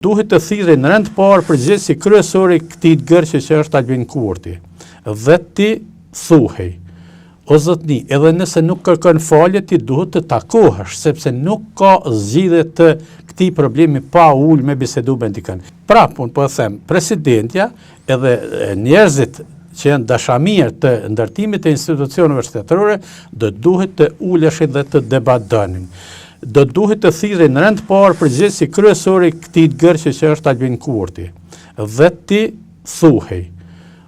Duhet të thirrë në rend parë përgjegjësi kryesor i këtij gërqe që është Albin Kurti. Dhe ti thuhej, o zotni, edhe nëse nuk kërkon falje, ti duhet të takohesh, sepse nuk ka zgjidhje të këtij problemi pa ul me bisedu me dikën. Prap, unë po them, presidentja edhe njerëzit që janë dashamirë të ndërtimit të institucioneve shtetërore, do duhet të uleshin dhe të debatonin. Do duhet të thirrë në rend parë përgjegjësi kryesor i këtij gërqe që është Albin Kurti. Dhe ti thuhej,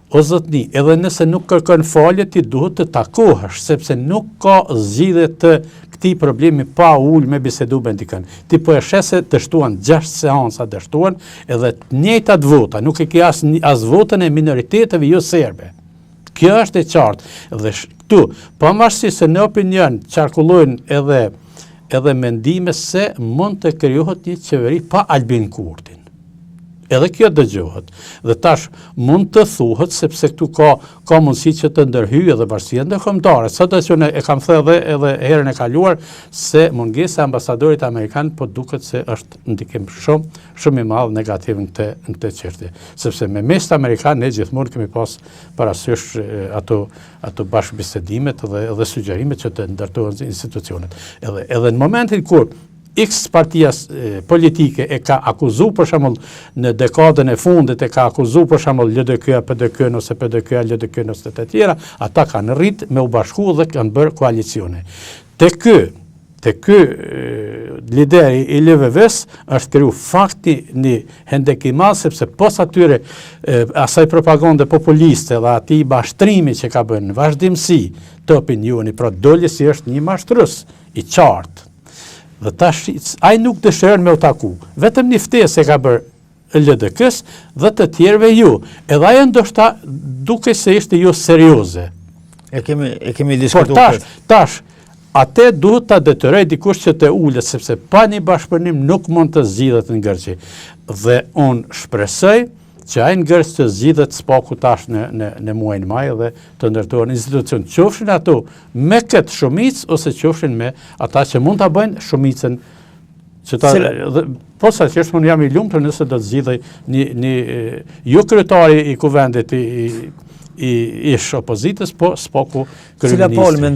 o zotni, edhe nëse nuk kërkon falje, ti duhet të takohesh, sepse nuk ka zgjidhje të këtij problemi pa ul me bisedu me dikën. Ti po e shese dështuan 6 seanca dështuan edhe të njëjtat vota, nuk e ke as votën e minoriteteve jo serbe. Kjo është e qartë. Dhe këtu, pavarësisht se në opinion qarkullojnë edhe mendime se mund të krijohet një qeveri pa Albin Kurtin. Edhe kjo dëgjohet. Dhe tash mund të thuhet sepse këtu ka mundësi që të ndërhyjë edhe bashkia ndërkombëtare. Sot që ne e kam thënë edhe herën e kaluar se mungesa e ambasadorit amerikan po duket se është ndikim shumë i madh negativ në këtë çështje. Sepse me mes amerikan ne gjithmonë kemi pas parasysh ato bashkëbisedimet dhe sugjerimet që të ndërtohen institucionet. Edhe në momentin kur X partia politike e ka akuzu për shembull në dekadën e fundit e ka akuzu për shembull LDK, PDK ose PDK, LDK ose të tjera, ata kanë rrit me u bashku dhe kanë bërë koalicione. Te ky lideri i LVV-s është kriju fakti një hendek i madh sepse pos atyre asaj propagande populiste dhe atij bashtrimi që ka bën në vazhdimsi të opinioni, pra doli si është një mashtrues i qartë. Dhe tash ai nuk dëshiron me u taku. Vetëm një ftesë e ka bërë LDK-s dhe të tjerëve ju. Edhe ajo ndoshta duke se ishte jo serioze. E kemi diskutuar. Tash atë duhet ta detyroj dikush që të ulet sepse pa një bashkëpunim nuk mund të zgjidhet në gërqe. Dhe unë shpresoj që ai në gërqe të zgjidhet spaku tash në muajin maj dhe të ndërtohen institucion, qofshin ato me këtë shumicë ose qofshin me ata që mund ta bëjnë shumicën. Posa që është unë jam i lumtur nëse do të zgjidhej një jo kryetari i kuvendit i opozitës, po spaku kryeministri.